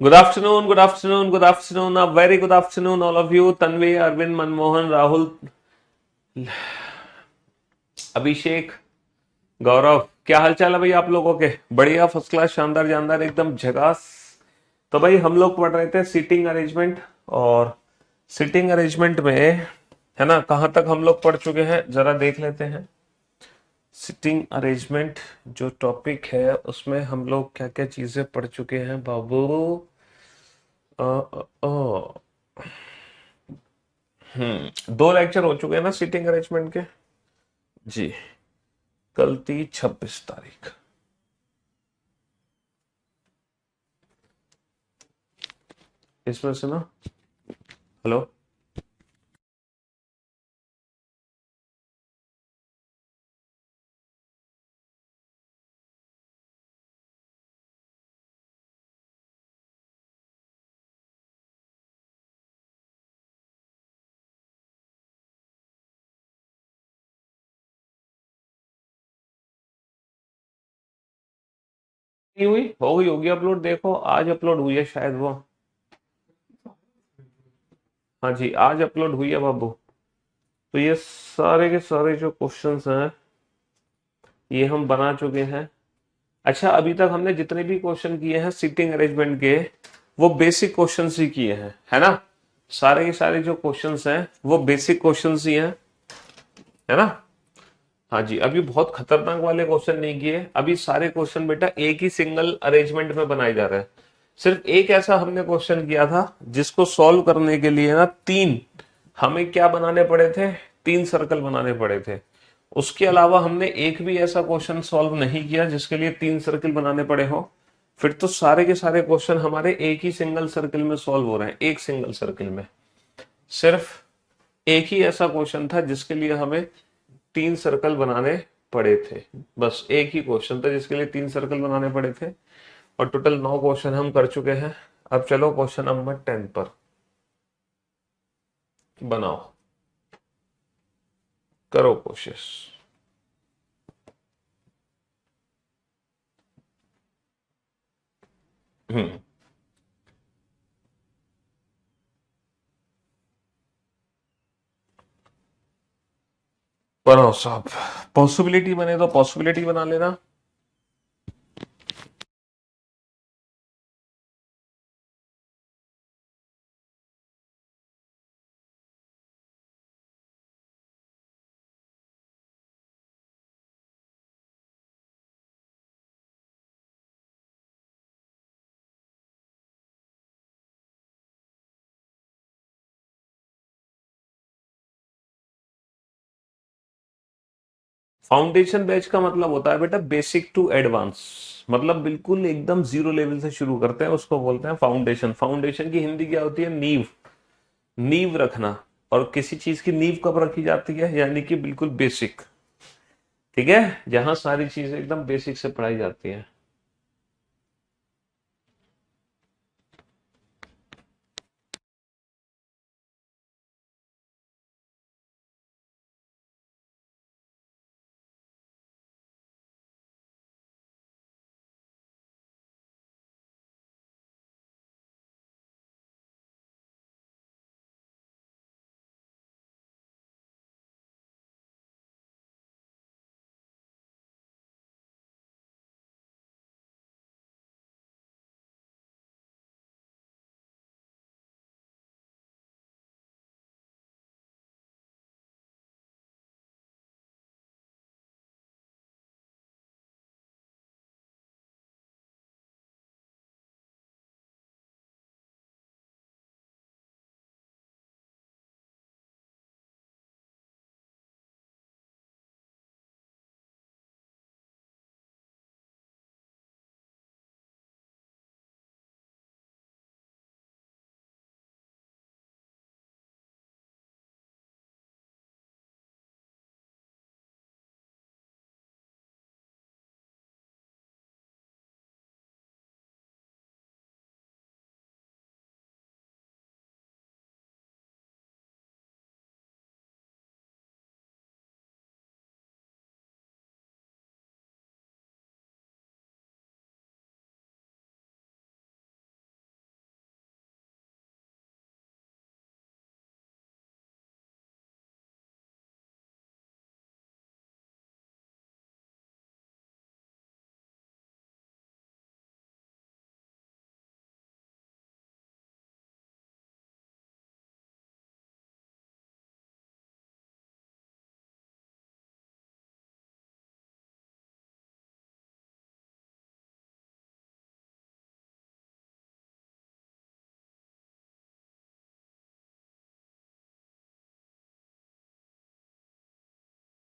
Good afternoon, good afternoon, good afternoon. A very good afternoon, all of you. Tanvi, Arvind, Manmohan, Rahul, अभिषेक, गौरव, क्या हालचाल है भाई आप लोगों के? बढ़िया, फर्स्ट क्लास, शानदार जानदार, एकदम झकास। तो भाई हम लोग पढ़ रहे थे सीटिंग अरेंजमेंट, और सीटिंग अरेंजमेंट में है ना, कहां तक हम लोग पढ़ चुके हैं जरा देख लेते हैं। सिटिंग अरेंजमेंट जो टॉपिक है उसमें हम लोग क्या क्या चीजें पढ़ चुके हैं बाबू? अ, अ, अ, दो लेक्चर हो चुके हैं ना सीटिंग अरेंजमेंट के। जी, कल थी 26 तारीख। इसमें से ना, हेलो, नहीं हुई? हो गई होगी अपलोड, देखो आज अपलोड हुई है शायद वो। हाँ जी, आज अपलोड हुई है बाबू। तो ये सारे के सारे जो क्वेश्चंस हैं ये हम बना चुके हैं। अच्छा, अभी तक हमने जितने भी क्वेश्चन किए हैं सीटिंग अरेंजमेंट के, वो बेसिक क्वेश्चंस ही किए हैं, है ना? सारे के सारे जो क्वेश्चंस हैं वो बेसिक क्वेश्चंस ही हैं, है ना? हाँ जी, अभी बहुत खतरनाक वाले क्वेश्चन नहीं किए। अभी सारे क्वेश्चन बेटा एक ही सिंगल अरेंजमेंट में बनाए जा रहे हैं। सिर्फ एक ऐसा हमने क्वेश्चन किया था जिसको सॉल्व करने के लिए ना तीन, हमें क्या बनाने पड़े थे? तीन सर्कल बनाने पड़े थे। उसके अलावा हमने एक भी ऐसा क्वेश्चन सॉल्व नहीं किया जिसके लिए तीन सर्कल बनाने पड़े हो। फिर तो सारे के सारे क्वेश्चन हमारे एक ही सिंगल सर्कल में सॉल्व हो रहे हैं, एक सिंगल सर्कल में। सिर्फ एक ही ऐसा क्वेश्चन था जिसके लिए हमें तीन सर्कल बनाने पड़े थे। बस एक ही क्वेश्चन था जिसके लिए तीन सर्कल बनाने पड़े थे। और टोटल 9 क्वेश्चन हम कर चुके हैं। अब चलो क्वेश्चन नंबर 10 पर। बनाओ, करो कोशिश। हम्म, बनाओ साहब। पॉसिबिलिटी बने तो पॉसिबिलिटी बना लेना। फाउंडेशन बैच का मतलब होता है बेटा बेसिक टू एडवांस। मतलब बिल्कुल एकदम जीरो लेवल से शुरू करते हैं, उसको बोलते हैं फाउंडेशन। फाउंडेशन की हिंदी क्या होती है? नींव। नींव रखना। और किसी चीज की नींव कब रखी जाती है? यानी कि बिल्कुल बेसिक। ठीक है, जहां सारी चीजें एकदम बेसिक से पढ़ाई जाती हैं।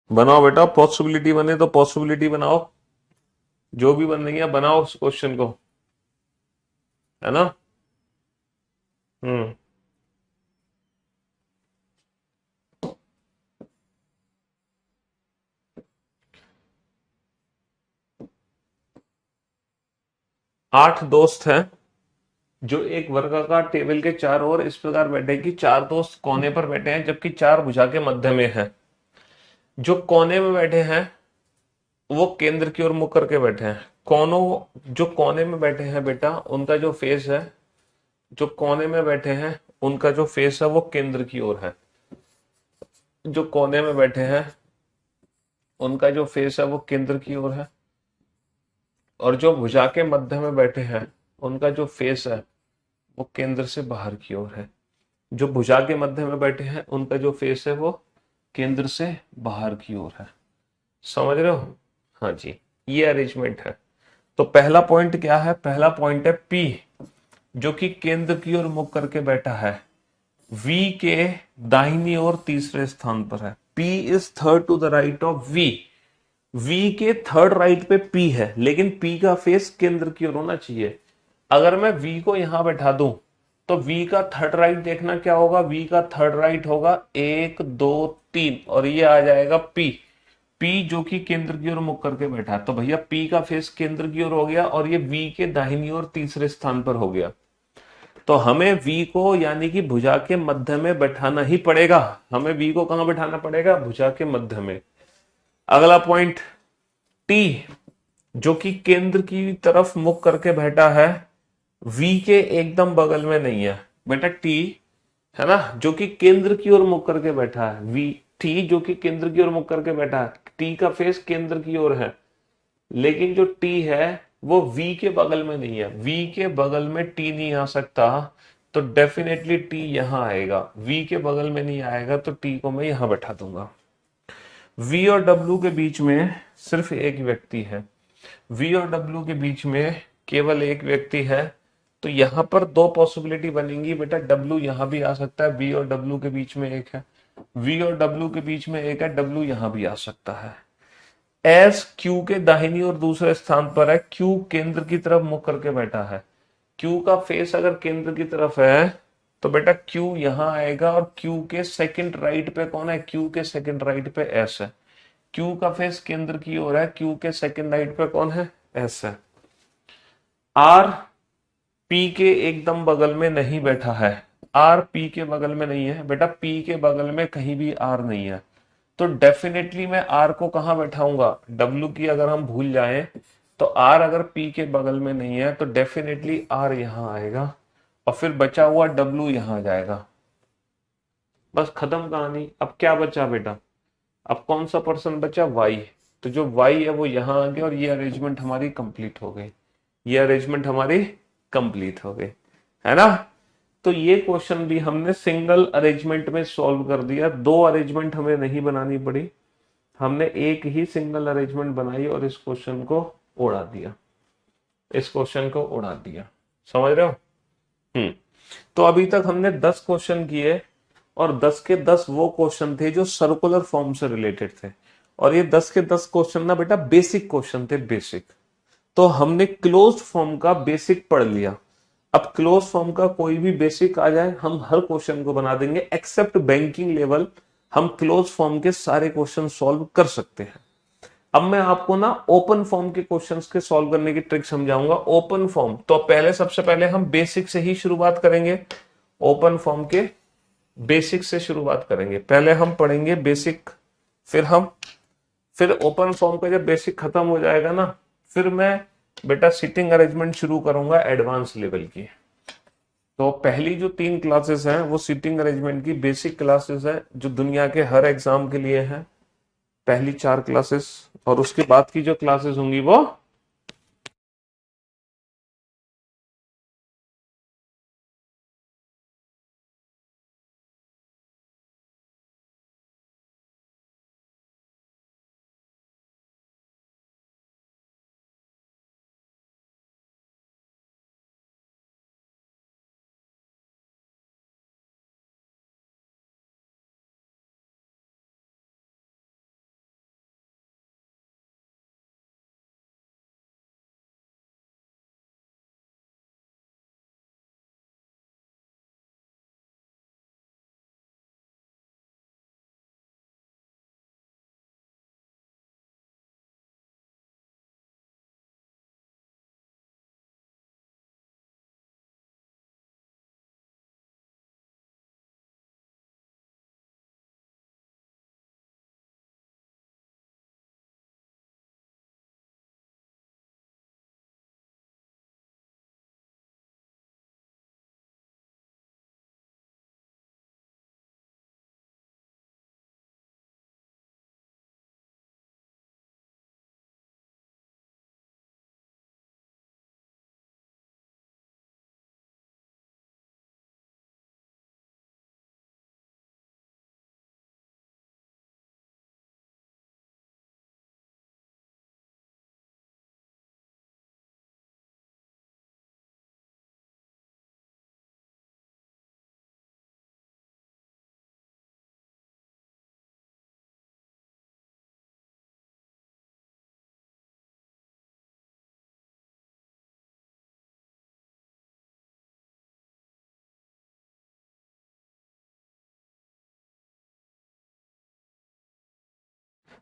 बनाओ बेटा, पॉसिबिलिटी बने तो पॉसिबिलिटी बनाओ, जो भी बन रही है बनाओ उस क्वेश्चन को, है ना। हम्म। 8 दोस्त हैं जो एक वर्गाकार टेबल के चारों ओर इस प्रकार बैठे कि 4 दोस्त कोने पर बैठे हैं जबकि 4 भुजा के मध्य में हैं। जो कोने में बैठे हैं वो केंद्र की ओर मुख करके बैठे हैं। कोनों जो कोने में बैठे हैं बेटा, उनका जो फेस है, जो कोने में बैठे हैं उनका जो फेस है वो केंद्र की ओर है। जो कोने में बैठे हैं उनका जो फेस है वो केंद्र की ओर है। और जो भुजा के मध्य में बैठे हैं उनका जो फेस है वो केंद्र से बाहर की ओर है। जो भुजा के मध्य में बैठे हैं उनका जो फेस है वो केंद्र से बाहर की ओर है। समझ रहे हो। हाँ जी, ये अरेंजमेंट है। तो पहला पॉइंट क्या है, पहला पॉइंट है पी, जो कि केंद्र की ओर मुख करके बैठा है, वी के दाहिनी ओर तीसरे स्थान पर है। P is third to the right of v. V के थर्ड राइट पे पी है, लेकिन पी का फेस केंद्र की ओर होना चाहिए। अगर मैं वी को यहां बैठा दूं तो वी का थर्ड राइट देखना क्या होगा, वी का थर्ड राइट होगा 1 2 3 और ये आ जाएगा पी। पी जो कि केंद्र की ओर मुख करके बैठा है, तो भैया पी का फेस केंद्र की ओर हो गया और ये वी के दाहिनी ओर तीसरे स्थान पर हो गया। तो हमें वी को यानी कि भुजा के मध्य में बैठाना ही पड़ेगा। हमें वी को कहां बैठाना पड़ेगा, भुजा के मध्य में। अगला पॉइंट टी, जो कि केंद्र की तरफ मुख करके बैठा है, वी के एकदम बगल में नहीं है बेटा टी, है ना, जो कि केंद्र की ओर मुख करके बैठा है। वी टी जो कि केंद्र की ओर मुख करके बैठा है, टी का फेस केंद्र की ओर है, लेकिन जो टी है वो वी के बगल में नहीं है। वी के बगल में टी नहीं आ सकता, तो डेफिनेटली टी यहां आएगा। वी के बगल में नहीं आएगा तो टी को मैं यहां बैठा दूंगा। वी और डब्ल्यू के बीच में सिर्फ एक व्यक्ति है। वी और डब्ल्यू के बीच में केवल एक व्यक्ति है, तो यहां पर दो पॉसिबिलिटी बनेंगी बेटा। डब्ल्यू यहां भी आ सकता है, वी और डब्ल्यू के बीच में एक है। वी और डब्ल्यू के बीच में एक है, डब्ल्यू यहां भी आ सकता है। एस क्यू के दाहिनी और दूसरे स्थान पर है। क्यू केंद्र की तरफ मुख करके बैठा है। क्यू का फेस अगर केंद्र की तरफ है तो बेटा क्यू यहां आएगा, और क्यू के सेकंड राइट पे कौन है, क्यू के सेकंड राइट पे एस है। क्यू का फेस केंद्र की ओर है, क्यू के सेकंड राइट पे कौन है, एस है। आर पी के एकदम बगल में नहीं बैठा है। आर पी के बगल में नहीं है बेटा, पी के बगल में कहीं भी आर नहीं है। तो डेफिनेटली मैं आर को कहां बैठाऊंगा, डब्ल्यू की अगर हम भूल जाएं तो आर अगर पी के बगल में नहीं है तो डेफिनेटली आर यहां आएगा, और फिर बचा हुआ डब्ल्यू यहां जाएगा। बस खत्म कहानी। अब क्या बचा बेटा, अब कौन सा पर्सन बचा, वाई। तो जो वाई है वो यहां आ गया और ये अरेंजमेंट हमारी कंप्लीट हो गई। ये अरेंजमेंट हमारी कंप्लीट हो गई, है ना। तो ये क्वेश्चन भी हमने सिंगल अरेंजमेंट में सॉल्व कर दिया। दो अरेंजमेंट हमें नहीं बनानी पड़ी, हमने एक ही सिंगल अरेंजमेंट बनाई और इस क्वेश्चन को उड़ा दिया, इस क्वेश्चन को उड़ा दिया। समझ रहे हो। हम्म। तो अभी तक हमने 10 क्वेश्चन किए, और 10 के 10 वो क्वेश्चन थे जो सर्कुलर फॉर्म से रिलेटेड थे। और ये 10 के 10 क्वेश्चन ना बेटा बेसिक क्वेश्चन थे, बेसिक। तो हमने क्लोज्ड फॉर्म का बेसिक पढ़ लिया। अब क्लोज फॉर्म का कोई भी बेसिक आ जाए हम हर क्वेश्चन को बना देंगे, एक्सेप्ट बैंकिंग लेवल। हम क्लोज फॉर्म के सारे क्वेश्चन सॉल्व कर सकते हैं। अब मैं आपको ना ओपन फॉर्म के क्वेश्चंस के सॉल्व करने की ट्रिक समझाऊंगा। ओपन फॉर्म तो पहले सबसे पहले हम बेसिक से ही शुरुआत करेंगे। ओपन फॉर्म के बेसिक से शुरुआत करेंगे, पहले हम पढ़ेंगे बेसिक, फिर ओपन फॉर्म का जब बेसिक खत्म हो जाएगा ना, फिर मैं बेटा सिटिंग अरेंजमेंट शुरू करूंगा एडवांस लेवल की। तो पहली जो 3 क्लासेस हैं वो सिटिंग अरेंजमेंट की बेसिक क्लासेस है, जो दुनिया के हर एग्जाम के लिए है, पहली 4 क्लासेस। और उसके बाद की जो क्लासेस होंगी वो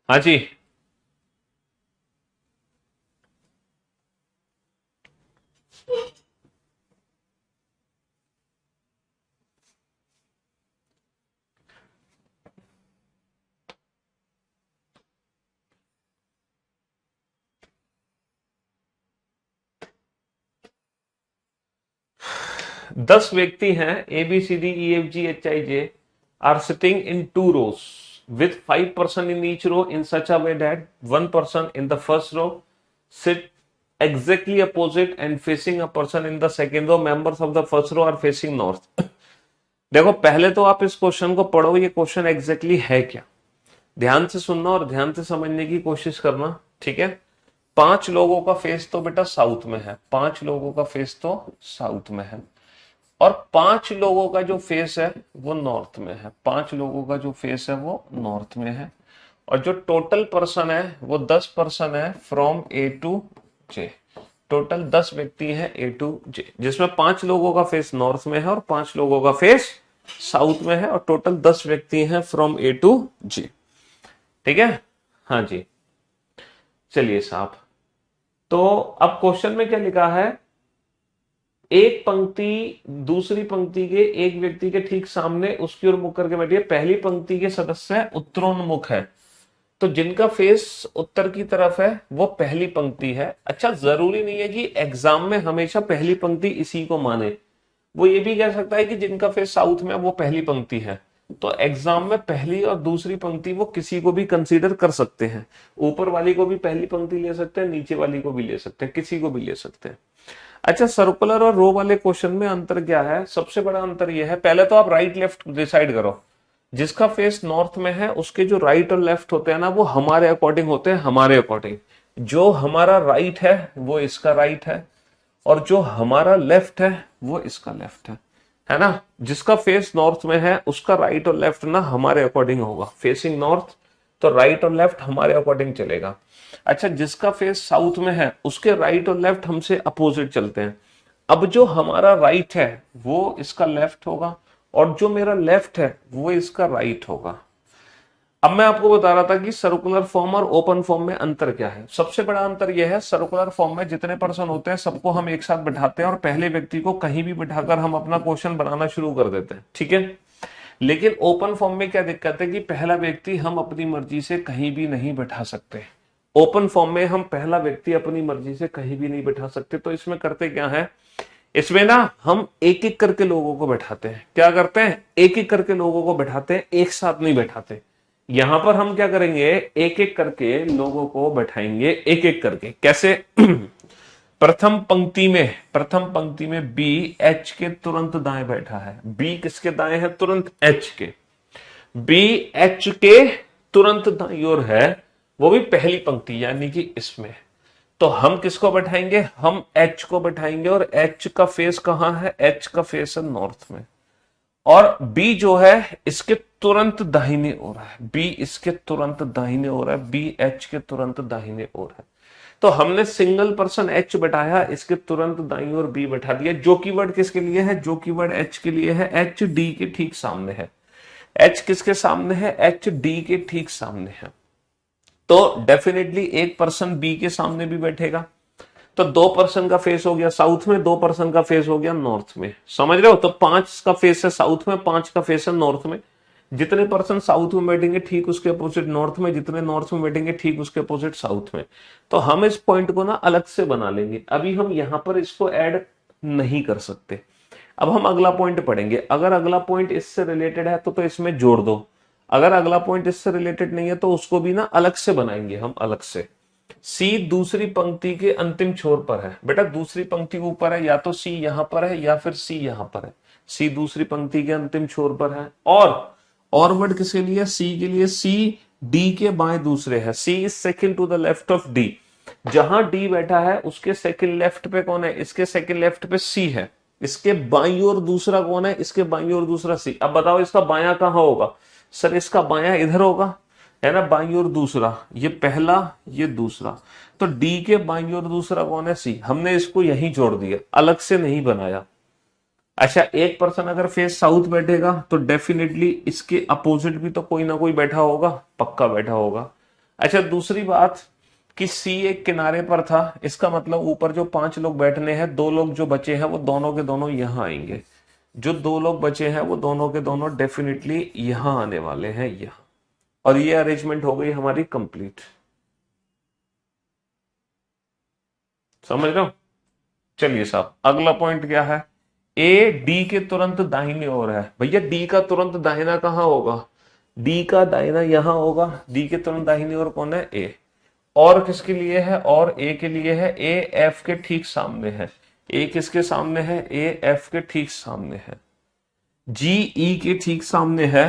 हाँ जी। 10 व्यक्ति हैं, a b c d e f g h i j are sitting in 2 rows with 5 person in each row in such a way that 1 person in the first row sit exactly opposite and facing a person in the second row. Members of the first row are facing north. देखो पहले तो आप इस question को पढ़ो, ये question exactly है क्या, ध्यान से सुनना और ध्यान से समझने की कोशिश करना, ठीक है। 5 लोगों का फेस तो बेटा साउथ में है, 5 लोगों का फेस तो साउथ में है, और 5 लोगों का जो फेस है वो नॉर्थ में है, 5 लोगों का जो फेस है वो नॉर्थ में है, और जो टोटल पर्सन है वो 10 पर्सन है from a to j. Total 10 व्यक्ति हैं ए टू जे, जिसमें 5 लोगों का फेस नॉर्थ में है और 5 लोगों का फेस साउथ में है, और टोटल 10 व्यक्ति हैं फ्रॉम ए टू जे, ठीक है। हाँ जी, चलिए साहब, तो अब क्वेश्चन में क्या लिखा है, एक पंक्ति दूसरी पंक्ति के एक व्यक्ति के ठीक सामने उसकी ओर मुख करके बैठी है। पहली पंक्ति के सदस्य उत्तरोन्मुख है, तो जिनका फेस उत्तर की तरफ है वो पहली पंक्ति है। अच्छा, जरूरी नहीं है कि एग्जाम में हमेशा पहली पंक्ति इसी को माने, वो ये भी कह सकता है कि जिनका फेस साउथ में वो पहली पंक्ति है। तो एग्जाम में पहली और दूसरी पंक्ति वो किसी को भी कंसीडर कर सकते हैं, ऊपर वाली को भी पहली पंक्ति ले सकते हैं, नीचे वाली को भी ले सकते हैं, किसी को भी ले सकते हैं। अच्छा, सर्कुलर और रो वाले क्वेश्चन में अंतर क्या है, सबसे बड़ा अंतर यह है, पहले तो आप राइट लेफ्ट डिसाइड करो। जिसका फेस नॉर्थ में है उसके जो राइट और लेफ्ट होते हैं ना, वो हमारे अकॉर्डिंग होते हैं, हमारे अकॉर्डिंग। जो हमारा राइट है वो इसका राइट है, और जो हमारा लेफ्ट है वो इसका लेफ्ट है ना। जिसका फेस नॉर्थ में है उसका राइट और लेफ्ट ना हमारे अकॉर्डिंग होगा, फेसिंग नॉर्थ, तो राइट और लेफ्ट हमारे अकॉर्डिंग चलेगा। अच्छा, जिसका फेस साउथ में है उसके राइट और लेफ्ट हमसे अपोजिट चलते हैं। अब जो हमारा राइट है वो इसका लेफ्ट होगा, और जो मेरा लेफ्ट है वो इसका राइट होगा। अब मैं आपको बता रहा था कि सर्कुलर फॉर्म और ओपन फॉर्म में अंतर क्या है। सबसे बड़ा अंतर यह है, सर्कुलर फॉर्म में जितने पर्सन होते हैं सबको हम एक साथ बैठाते हैं और पहले व्यक्ति को कहीं भी बैठाकर हम अपना क्वेश्चन बनाना शुरू कर देते हैं, ठीक है। लेकिन ओपन फॉर्म में क्या दिक्कत है कि पहला व्यक्ति हम अपनी मर्जी से कहीं भी नहीं बैठा सकते। ओपन फॉर्म में हम पहला व्यक्ति अपनी मर्जी से कहीं भी नहीं बैठा सकते। तो इसमें करते क्या है, इसमें ना हम एक एक करके लोगों को बैठाते हैं। क्या करते हैं, एक एक करके लोगों को बैठाते हैं, एक साथ नहीं बैठाते। यहां पर हम क्या करेंगे, एक एक करके लोगों को बैठाएंगे, एक एक करके। कैसे, प्रथम पंक्ति में बी एच के तुरंत दाएं बैठा है। बी किसके दाएं है, तुरंत एच के। बी एच के तुरंत दाईं ओर है, वो भी पहली पंक्ति यानी कि इसमें। तो हम किसको बैठाएंगे, हम एच को बैठाएंगे, और एच का फेस कहां है, एच का फेस है नॉर्थ में। और बी जो है इसके तुरंत दाहिने ओर है, बी इसके तुरंत दाहिने ओर है, बी एच के तुरंत दाहिने ओर है। तो हमने सिंगल पर्सन एच बैठाया, इसके तुरंत दाईं ओर बी बैठा दिया। जो कीवर्ड किसके लिए है, जो कीवर्ड एच के लिए है, एच डी के ठीक सामने है। एच किसके सामने है, एच डी के ठीक सामने है। तो डेफिनेटली एक पर्सन बी के सामने भी बैठेगा। तो 2 पर्सन का फेस हो गया साउथ में, 2 पर्सन का फेस हो गया नॉर्थ में, समझ रहे हो। तो 5 का फेस है साउथ में, 5 का फेस है नॉर्थ में। जितने पर्सन साउथ में बैठेंगे ठीक उसके अपोजिट नॉर्थ में, जितने नॉर्थ में बैठेंगे ठीक उसके अपोजिट साउथ में। तो हम इस पॉइंट को ना अलग से बना लेंगे, अभी हम यहां पर इसको ऐड नहीं कर सकते। अब हम अगला पॉइंट पढ़ेंगे, अगर अगला पॉइंट इससे रिलेटेड है तो इसमें जोड़ दो, अगर अगला पॉइंट इससे रिलेटेड नहीं है तो उसको भी ना अलग से बनाएंगे हम, अलग से। सी दूसरी पंक्ति के अंतिम छोर पर है। बेटा दूसरी पंक्ति ऊपर है, या तो सी यहां पर है या फिर सी यहां पर है। सी दूसरी पंक्ति के अंतिम छोर पर है। और वर्ड किसके लिए, सी के लिए। सी डी के बाएं दूसरे है, C is second to the left of D. जहां डी बैठा है उसके सेकंड लेफ्ट पे कौन है, इसके सेकंड लेफ्ट पे सी है। इसके बाईं ओर दूसरा कौन है, इसके बाईं ओर दूसरा सी। अब बताओ इसका बायां कहां होगा, सर इसका बायां इधर होगा, है ना, बाईं ओर दूसरा, ये पहला ये दूसरा। तो डी के बाईं ओर दूसरा कौन है, सी। हमने इसको यहीं जोड़ दिया, अलग से नहीं बनाया। अच्छा, एक पर्सन अगर फेस साउथ बैठेगा तो डेफिनेटली इसके अपोजिट भी तो कोई ना कोई बैठा होगा, पक्का बैठा होगा। अच्छा दूसरी बात कि सी एक किनारे पर था, इसका मतलब ऊपर जो 5 लोग बैठने हैं, 2 लोग जो बचे हैं वो दोनों के दोनों यहां आएंगे। जो 2 लोग बचे हैं वो दोनों के दोनों डेफिनेटली यहां आने वाले हैं, यहां। और ये अरेंजमेंट हो गई हमारी कंप्लीट। समझ रहे हो? चलिए साहब, अगला पॉइंट क्या है? ए डी के तुरंत दाहिनी ओर है। भैया डी का तुरंत दाहिना कहां होगा? डी का दाहिना यहां होगा। डी के तुरंत दाहिनी ओर कौन है? ए। और किसके लिए है? और ए के लिए है। ए एफ के ठीक सामने है। ए किसके सामने है? ए एफ के ठीक सामने है। जी ई के ठीक सामने है।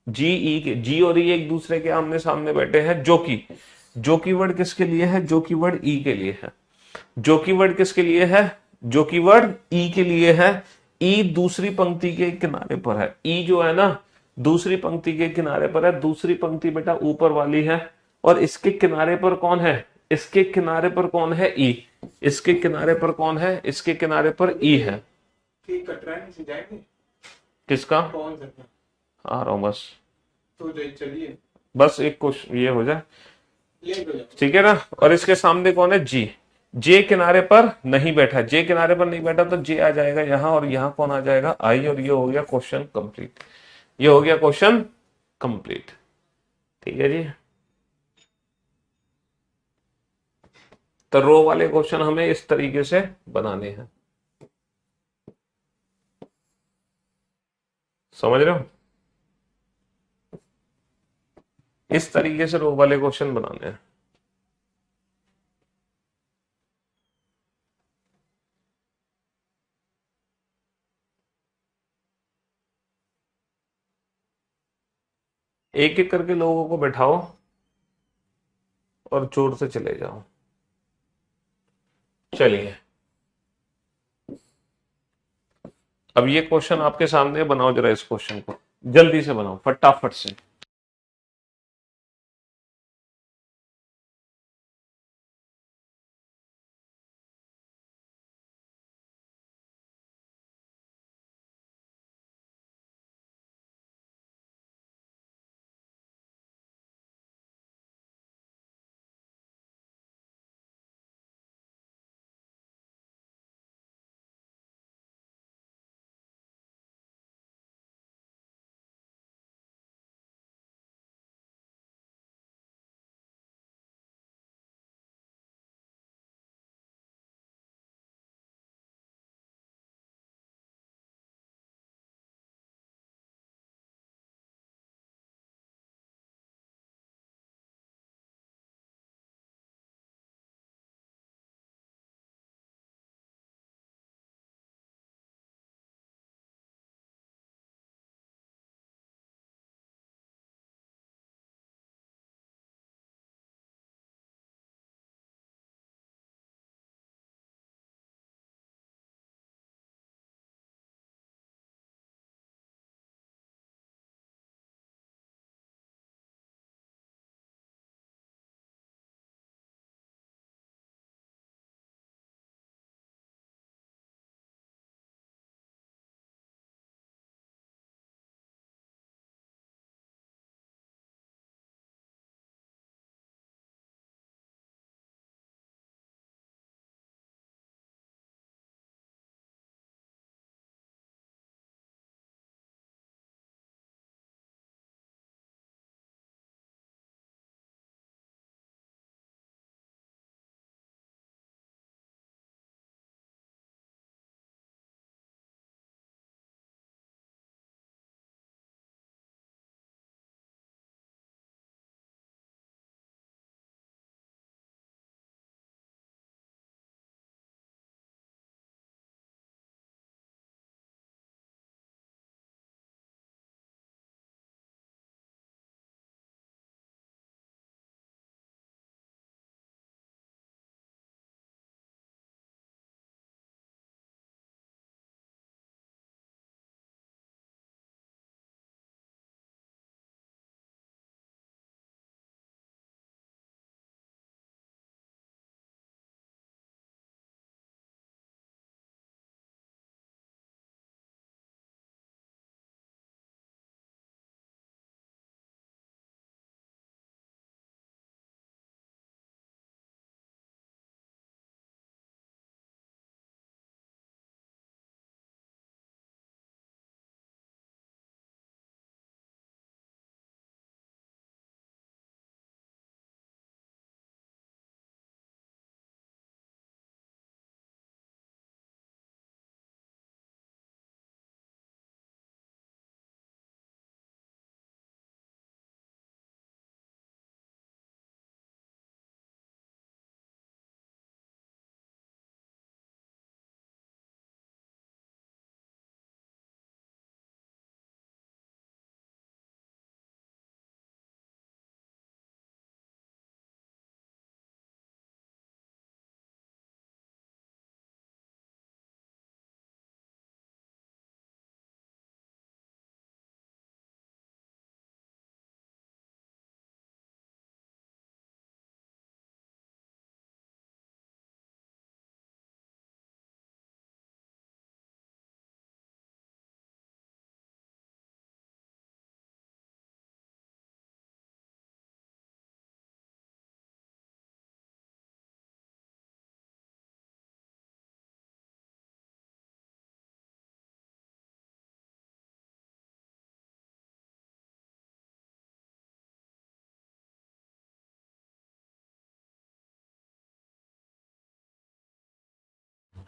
जी ई के, जी और ई एक दूसरे के आमने सामने बैठे हैं। जो की वर्ड किसके लिए है? जो की वर्ड ई के लिए है। जो की वर्ड किसके लिए है? जो की वर्ड ई के लिए है। ई दूसरी पंक्ति के किनारे पर है। ई जो है ना, दूसरी पंक्ति के किनारे पर है। दूसरी पंक्ति बेटा ऊपर वाली है। और इसके किनारे पर कौन है? इसके किनारे पर कौन है? ई। इसके किनारे पर कौन है? इसके किनारे पर ई है। किसका? आ रहा हूं बस। तो चलिए, बस एक क्वेश्चन ये हो जाए, ठीक है ना। और इसके सामने कौन है? जी। जे किनारे पर नहीं बैठा। जे किनारे पर नहीं बैठा तो जे आ जाएगा यहां, और यहां कौन आ जाएगा? आई। और ये हो गया क्वेश्चन कंप्लीट। ये हो गया क्वेश्चन कंप्लीट। ठीक है जी। तो रो वाले क्वेश्चन हमें इस तरीके से बनाने हैं। समझ रहे हो? इस तरीके से रो वाले क्वेश्चन बनाने हैं। एक एक करके लोगों को बैठाओ और जोर से चले जाओ। चलिए, अब ये क्वेश्चन आपके सामने, बनाओ जरा इस क्वेश्चन को, जल्दी से बनाओ फटाफट से।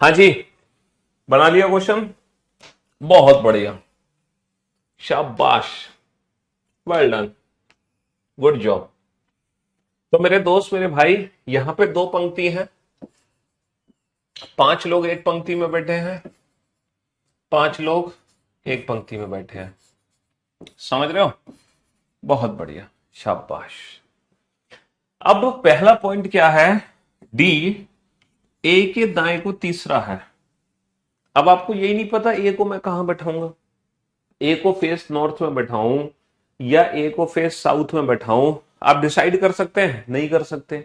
हाँ जी, बना लिया क्वेश्चन। बहुत बढ़िया, शाबाश, वेल डन, गुड जॉब। तो मेरे दोस्त, मेरे भाई, यहां पे दो पंक्ति है, 5 लोग एक पंक्ति में बैठे हैं, 5 लोग एक पंक्ति में बैठे हैं। समझ रहे हो? बहुत बढ़िया, शाबाश। अब पहला पॉइंट क्या है? डी ए के दाएं को तीसरा है। अब आपको यही नहीं पता ए को मैं कहां बैठाऊंगा, ए को फेस नॉर्थ में बैठाऊं या ए को फेस साउथ में बैठाऊं। आप डिसाइड कर सकते हैं? नहीं कर सकते।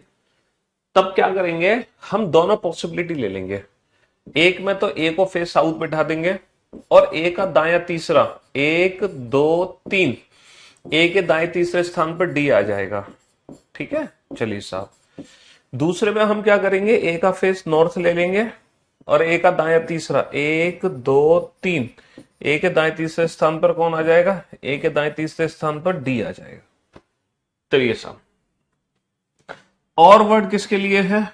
तब क्या करेंगे, हम दोनों पॉसिबिलिटी ले लेंगे। एक में तो ए को फेस साउथ बैठा देंगे और ए का दाया तीसरा, 1 2 3, ए के दाएं तीसरे स्थान पर डी आ जाएगा। ठीक है, चलिए साहब। दूसरे में हम क्या करेंगे, ए का फेस नॉर्थ ले लेंगे और ए का दाया तीसरा, 1 2 3, ए के दाएं तीसरे स्थान पर कौन आ जाएगा? ए के दाएं तीसरे स्थान पर डी आ जाएगा। चलिए साहब, और वर्ड किसके लिए है?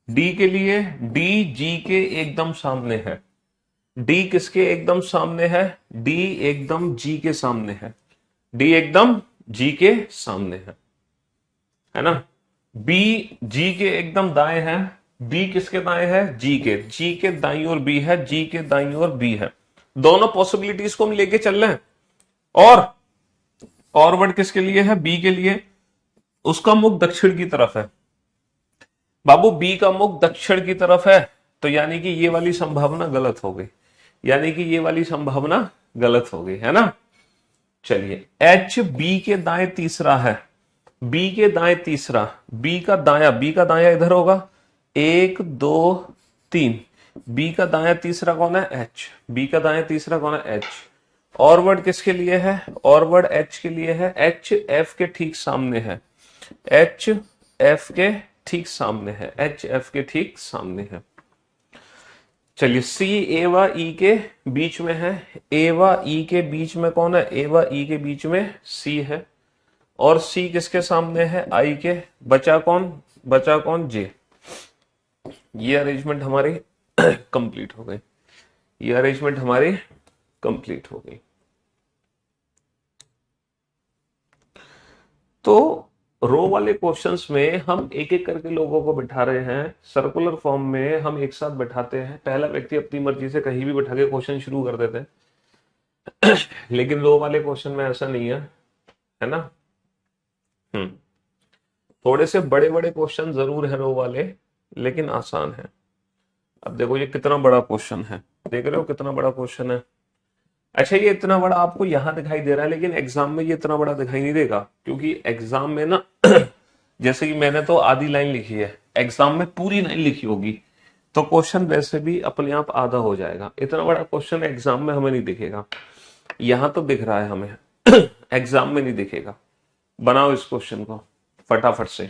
डी के लिए। डी जी के एकदम सामने है। डी किसके एकदम सामने है? डी एकदम जी के सामने है। डी एकदम जी के सामने है ना? बी जी के एकदम दाएं है। बी किसके दाएं है? जी के। जी के दाई और बी है, जी के दाई और बी है। दोनों पॉसिबिलिटीज को हम लेके चल रहे हैं। और फॉरवर्ड किसके लिए है? बी के लिए। उसका मुख दक्षिण की तरफ है। बाबू, बी का मुख दक्षिण की तरफ है, तो यानी कि ये वाली संभावना गलत हो गई। यानी कि ये वाली संभावना गलत हो गई, है ना? चलिए, एच बी के दाएं तीसरा है। बी के दाएं तीसरा, बी का दाया इधर होगा, 1 2 3। बी का दाया तीसरा कौन है? एच। बी का दाया तीसरा कौन है? एच। और वर्ड किसके लिए है? और वर्ड एच के लिए है। एच एफ के ठीक सामने है। एच एफ के ठीक सामने है। एच एफ के ठीक सामने है। चलिए, सी ए व ई के बीच में है। ए व ई के बीच में कौन है? ए व ई के बीच में सी है। और सी किसके सामने है? आई के। बचा कौन? बचा कौन? जे। ये अरेंजमेंट हमारी कंप्लीट हो गई। ये अरेंजमेंट हमारी कंप्लीट हो गई। तो रो वाले क्वेश्चंस में हम एक एक करके लोगों को बिठा रहे हैं। सर्कुलर फॉर्म में हम एक साथ बैठाते हैं। पहला व्यक्ति अपनी मर्जी से कहीं भी बैठा के क्वेश्चन शुरू कर देते हैं। लेकिन रो वाले क्वेश्चन में ऐसा नहीं है ना? हम्म। थोड़े से बड़े बड़े क्वेश्चन जरूर है रो वाले, लेकिन आसान है। अब देखो ये कितना बड़ा क्वेश्चन है, देख रहे हो कितना बड़ा क्वेश्चन है। अच्छा, ये इतना बड़ा आपको यहां दिखाई दे रहा है, लेकिन एग्जाम में ये इतना बड़ा दिखाई नहीं देगा, क्योंकि एग्जाम में ना जैसे कि मैंने तो आधी लाइन लिखी है, एग्जाम में पूरी लाइन लिखी होगी, तो क्वेश्चन वैसे भी अपने आप आधा हो जाएगा। इतना बड़ा क्वेश्चन एग्जाम में हमें नहीं दिखेगा। यहां तो दिख रहा है हमें, एग्जाम में नहीं दिखेगा। बनाओ इस क्वेश्चन को फटाफट से।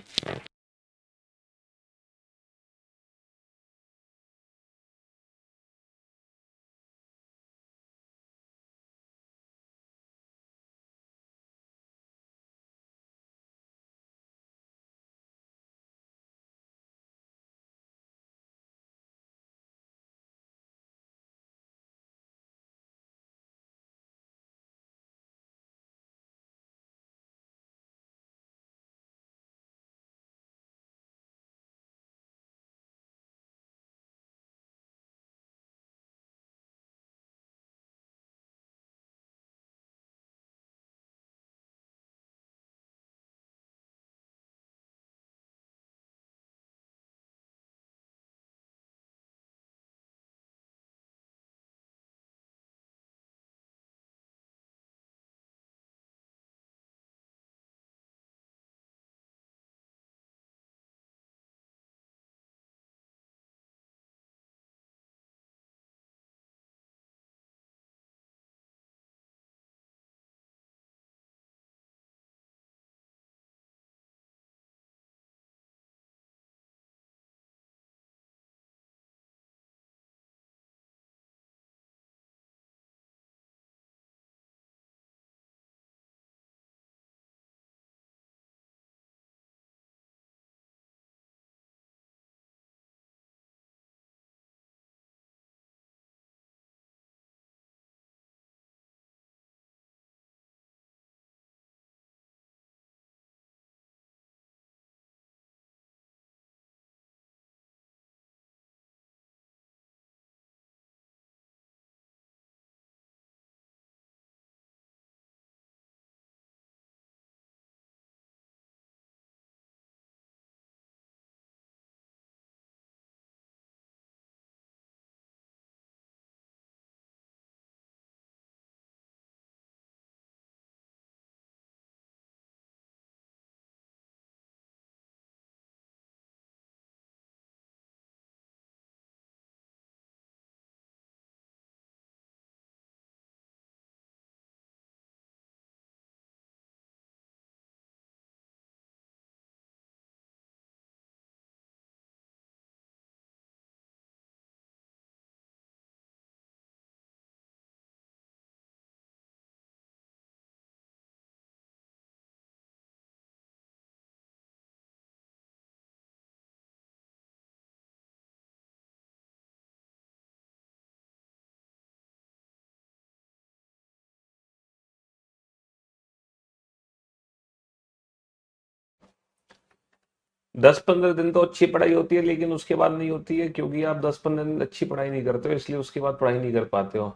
10-15 दिन तो अच्छी पढ़ाई होती है, लेकिन उसके बाद नहीं होती है, क्योंकि आप 10-15 दिन अच्छी पढ़ाई नहीं करते हो, इसलिए उसके बाद पढ़ाई नहीं कर पाते हो।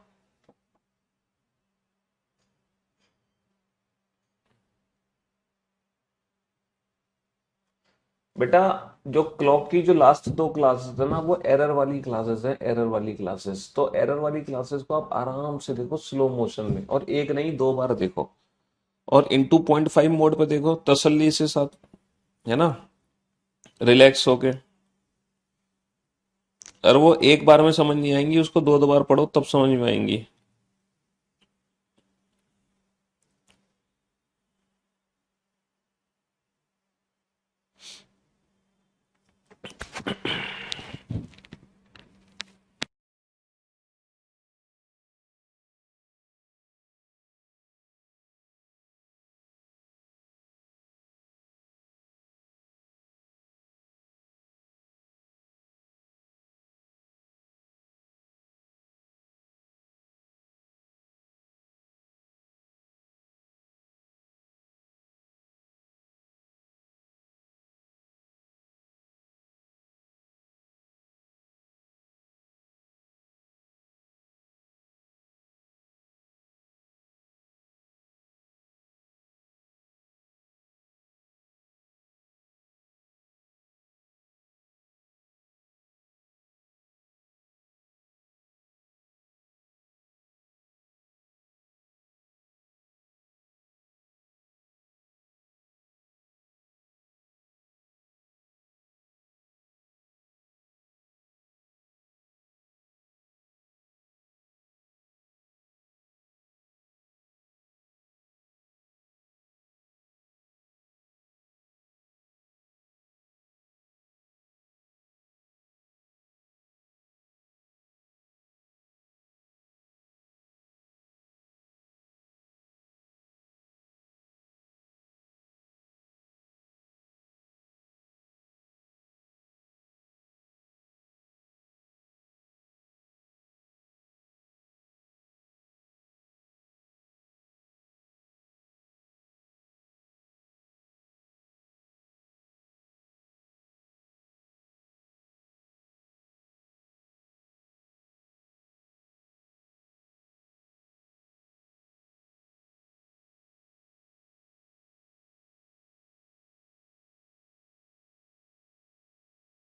बेटा, जो क्लॉक की जो लास्ट 2 क्लासेस है ना, वो एरर वाली क्लासेस है, एरर वाली क्लासेस। तो एरर वाली क्लासेस को आप आराम से देखो, स्लो मोशन में, और एक नहीं 2 बार देखो, और इनटू 0.5 मोड पे देखो, तसल्ली से साथ, है ना, रिलैक्स होके। और वो एक बार में समझ नहीं आएंगी, उसको 2-2 बार पढ़ो तब समझ में आएंगी।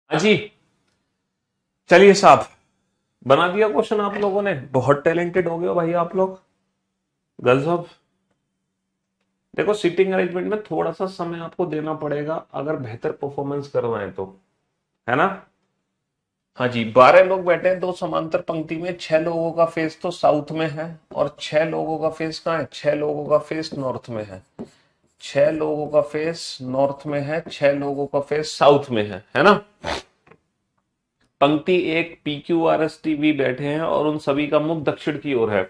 हाँ जी, चलिए साहब, बना दिया क्वेश्चन आप लोगों ने, बहुत टैलेंटेड हो गए हो भाई आप लोग, गर्ल्स ऑफ। देखो, सीटिंग अरेंजमेंट में थोड़ा सा समय आपको देना पड़ेगा अगर बेहतर परफॉर्मेंस करना है तो, है ना। हाँ जी, 12 लोग बैठे हैं 2 समांतर पंक्ति में, 6 लोगों का फेस तो साउथ में है, और 6 लोगों का फेस कहाँ है, 6 लोगों का फेस नॉर्थ में है, 6 लोगों का फेस नॉर्थ में है, 6 लोगों का फेस साउथ में है ना। पंक्ति एक P q r s t we बैठे हैं और उन सभी का मुख दक्षिण की ओर है।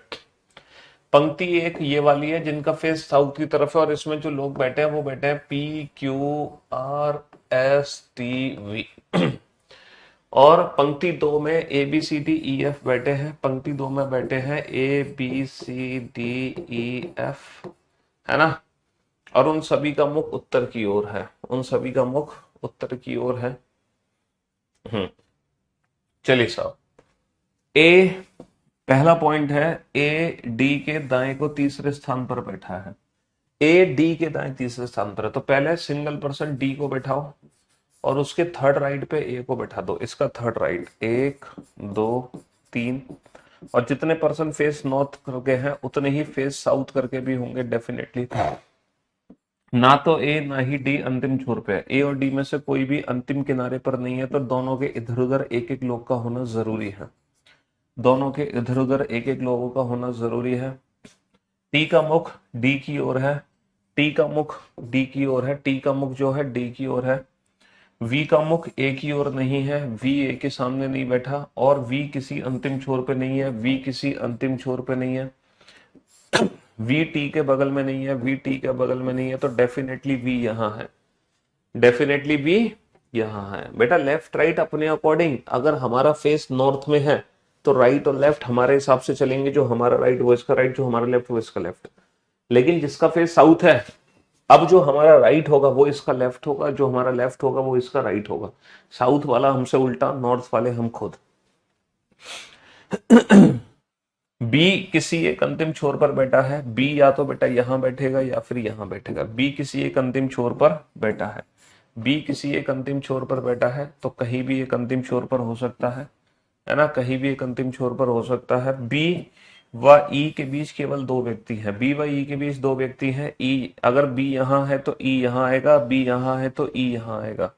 पंक्ति एक ये वाली है जिनका फेस साउथ की तरफ है, और इसमें जो लोग बैठे हैं वो बैठे हैं p q r s t v. और पंक्ति 2 में a b c d e f बैठे हैं, पंक्ति 2 में बैठे हैं a b c d e f, है ना। और उन सभी का मुख उत्तर की ओर है, उन सभी का मुख उत्तर की ओर है। चलिए साहब, ए पहला पॉइंट है, ए डी के दाएं को तीसरे स्थान पर बैठा है। ए डी के दाएं तीसरे स्थान पर है, तो पहले सिंगल पर्सन डी को बैठाओ और उसके थर्ड राइट पे ए को बैठा दो, इसका थर्ड राइट, 1 2 3। और जितने पर्सन फेस नॉर्थ करके हैं उतने ही फेस साउथ करके भी होंगे डेफिनेटली। ना तो ए ना ही डी अंतिम छोर पे है, ए और डी में से कोई भी अंतिम किनारे पर नहीं है, तो दोनों के इधर उधर एक एक लोग का होना जरूरी है, दोनों के इधर उधर एक एक लोगों का होना जरूरी है। टी का मुख डी की ओर है, टी का मुख डी की ओर है, टी का मुख जो है डी की ओर है। वी का मुख ए की ओर नहीं है, वी ए के सामने नहीं बैठा, और वी किसी अंतिम छोर पे नहीं है, वी किसी अंतिम छोर पे नहीं है। वी टी के बगल में नहीं है, वी टी के बगल में नहीं है, तो डेफिनेटली वी यहां है, डेफिनेटली वी यहां है। बेटा, लेफ्ट राइट अपने अकॉर्डिंग, अगर हमारा फेस नॉर्थ में है तो राइट और लेफ्ट हमारे हिसाब से चलेंगे, जो हमारा राइट वो इसका राइट, जो हमारा लेफ्ट वो इसका लेफ्ट। लेकिन जिसका फेस साउथ है, अब जो हमारा राइट होगा वो इसका लेफ्ट होगा, जो हमारा लेफ्ट होगा वो इसका राइट होगा। साउथ वाला हमसे उल्टा, नॉर्थ वाले हम खुद। बी किसी एक अंतिम छोर पर बैठा है, बी या तो बेटा यहां बैठेगा या फिर यहां बैठेगा। बी किसी एक अंतिम छोर पर बैठा है, बी किसी एक अंतिम छोर पर बैठा है, तो कहीं भी एक अंतिम छोर पर हो सकता है ना, कहीं भी एक अंतिम छोर पर हो सकता है। बी व ई के बीच केवल दो व्यक्ति हैं, बी व ई के बीच दो व्यक्ति हैं। ई अगर बी यहां है तो ई यहां आएगा, बी यहां है तो ई यहां आएगा।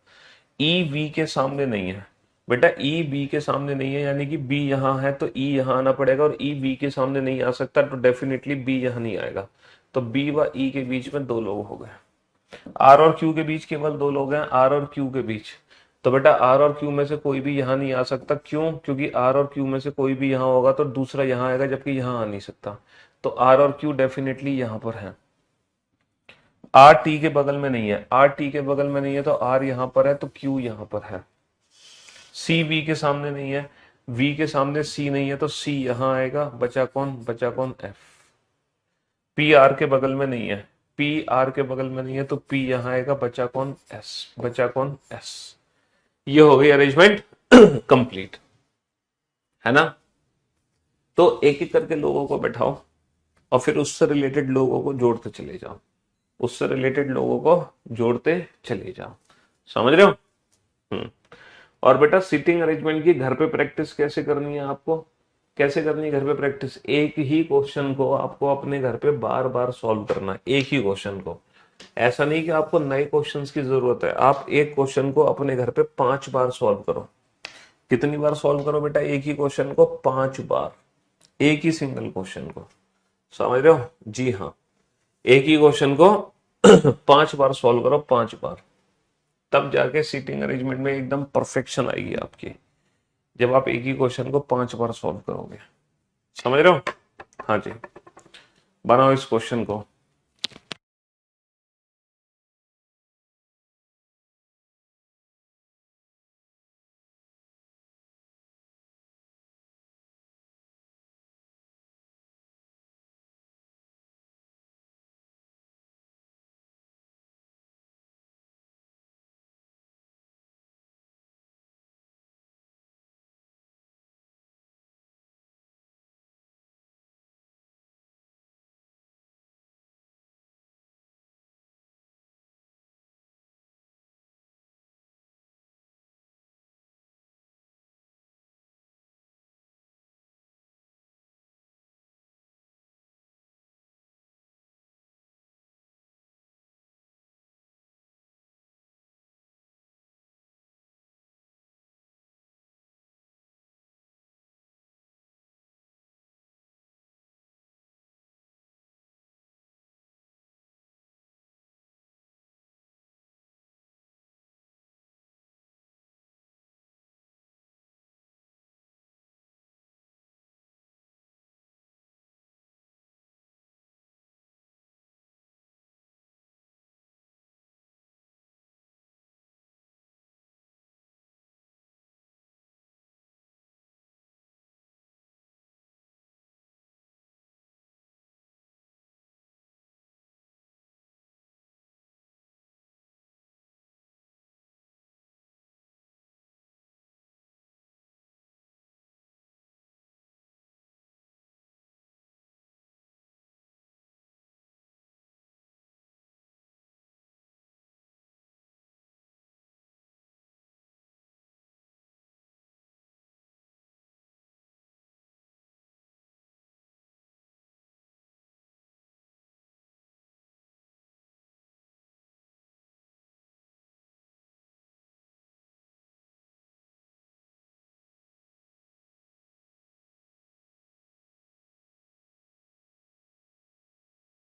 ई वी के सामने नहीं है बेटा, ई बी के सामने नहीं है, यानी कि बी यहां है तो ई यहां आना पड़ेगा, और ई बी के सामने नहीं आ सकता, तो डेफिनेटली बी यहां नहीं आएगा। तो बी व ई के बीच में दो लोग हो गए। आर और क्यू के बीच केवल दो लोग हैं, आर और क्यू के बीच। तो बेटा आर और क्यू में से कोई भी यहां नहीं आ सकता, क्यों? क्योंकि आर और क्यू में से कोई भी यहां होगा तो दूसरा यहां आएगा, जबकि यहां आ नहीं सकता। तो आर और क्यू डेफिनेटली यहां पर है। आर टी के बगल में नहीं है, आर टी के बगल में नहीं है, तो आर यहां पर है तो क्यू यहां पर है। सी वी के सामने नहीं है, वी के सामने सी नहीं है, तो सी यहां आएगा। बचा कौन? बचा कौन? एफ। पी आर के बगल में नहीं है, पी आर के बगल में नहीं है, तो पी यहां आएगा। बचा कौन? एस। बचा कौन? एस। ये हो गई अरेंजमेंट कंप्लीट, है ना। तो एक एक करके लोगों को बैठाओ और फिर उससे रिलेटेड लोगों को जोड़ते चले जाओ, उससे रिलेटेड लोगों को जोड़ते चले जाओ। समझ रहे हो? हम्म। और बेटा सीटिंग अरेंजमेंट की घर पे प्रैक्टिस कैसे करनी है आपको? कैसे करनी है घर पे प्रैक्टिस? एक ही क्वेश्चन को आपको अपने घर पे बार बार सॉल्व करना है, एक ही क्वेश्चन को। ऐसा नहीं कि आपको नए क्वेश्चंस की जरूरत है, आप एक क्वेश्चन को अपने घर पे 5 बार सॉल्व करो। कितनी बार सॉल्व करो बेटा? एक ही क्वेश्चन को 5 बार, एक ही सिंगल क्वेश्चन को। समझ रहे हो? जी हाँ, एक ही क्वेश्चन को 5 बार सॉल्व करो, 5 बार। तब जाके सीटिंग अरेंजमेंट में एकदम परफेक्शन आएगी आपकी, जब आप एक ही क्वेश्चन को 5 बार सॉल्व करोगे। समझ रहे हो? हाँ जी, बनाओ इस क्वेश्चन को।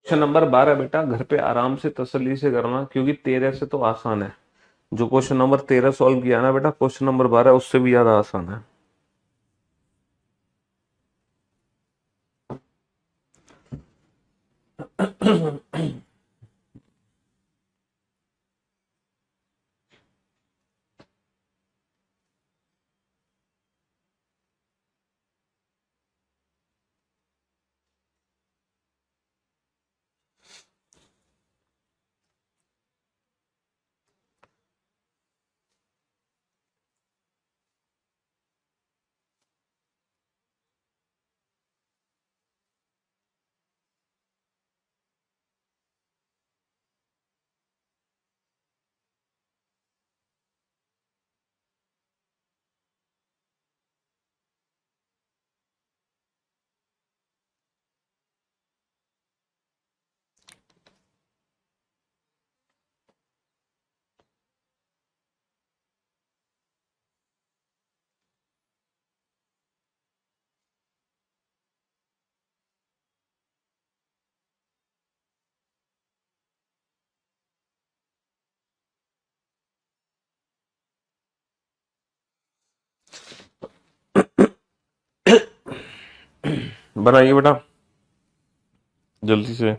क्वेश्चन नंबर 12 बेटा घर पे आराम से तसल्ली से करना, क्योंकि 13 से तो आसान है। जो क्वेश्चन नंबर 13 सॉल्व किया ना बेटा, क्वेश्चन नंबर 12 उससे भी ज्यादा आसान है। बनाइए बेटा, जल्दी से।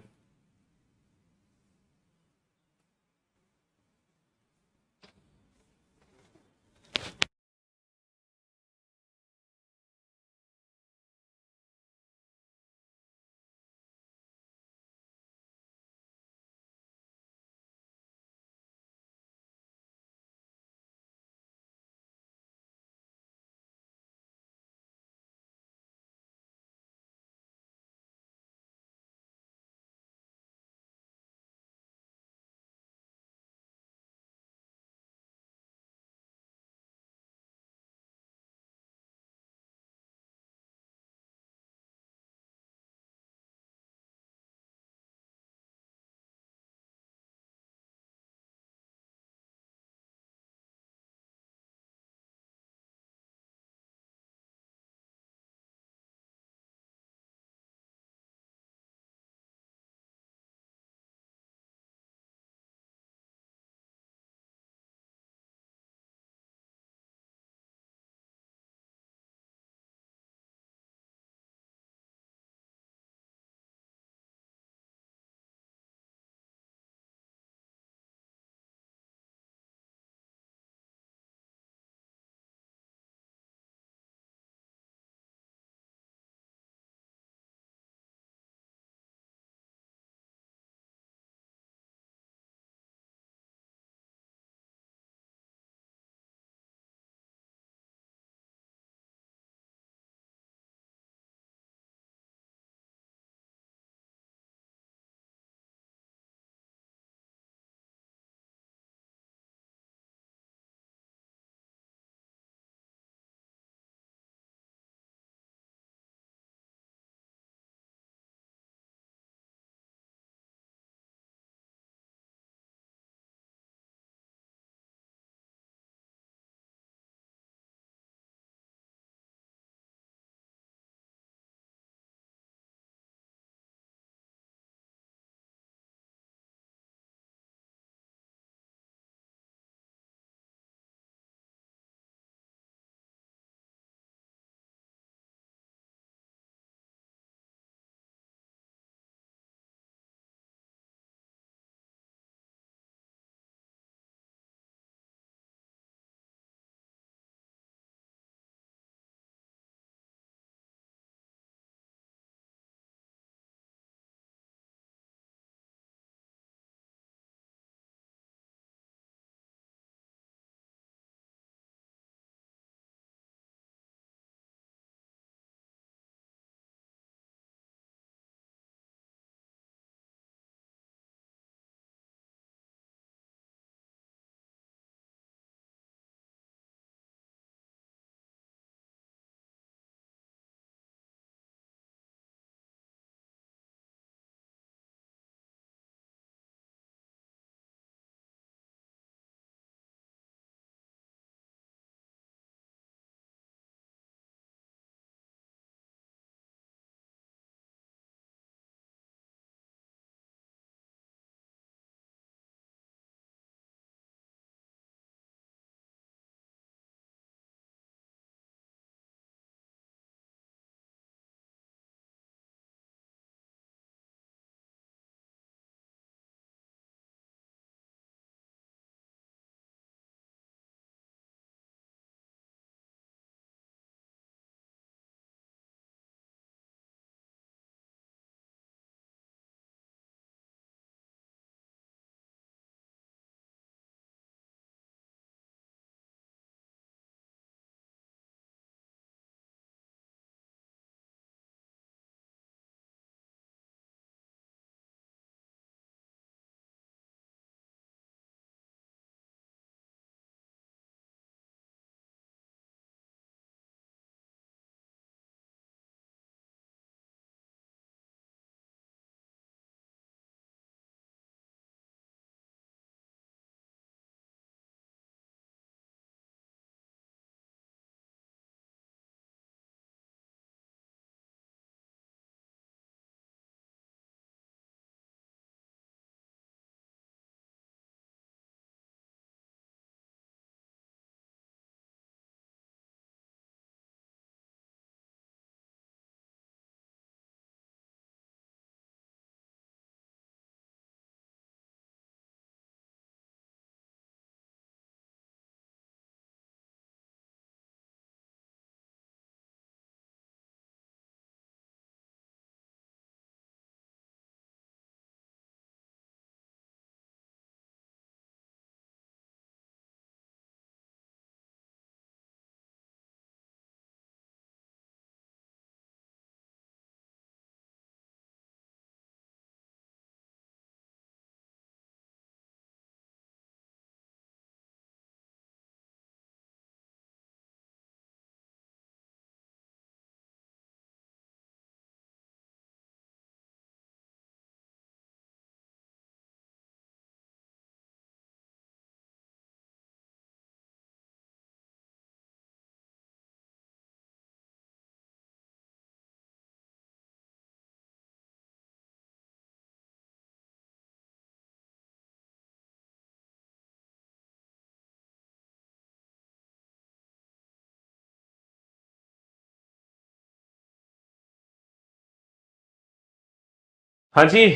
हाँ जी,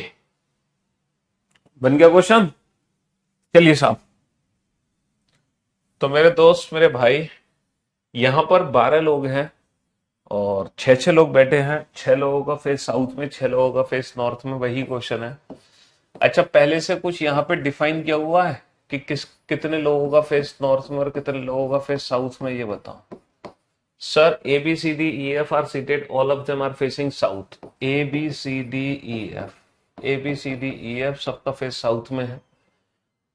बन गया क्वेश्चन। चलिए साहब, तो मेरे दोस्त, मेरे भाई, यहां पर 12 लोग हैं और छह छह लोग बैठे हैं। छह लोगों का फेस साउथ में, छह लोगों का फेस नॉर्थ में, वही क्वेश्चन है। अच्छा, पहले से कुछ यहाँ पे डिफाइन किया हुआ है कि कितने लोगों का फेस नॉर्थ में और कितने लोगों का फेस साउथ में, ये बताओ। Sir, a b c d e f are seated, all of them are facing south. A b c d e f, a b c d e f सबका face south में है।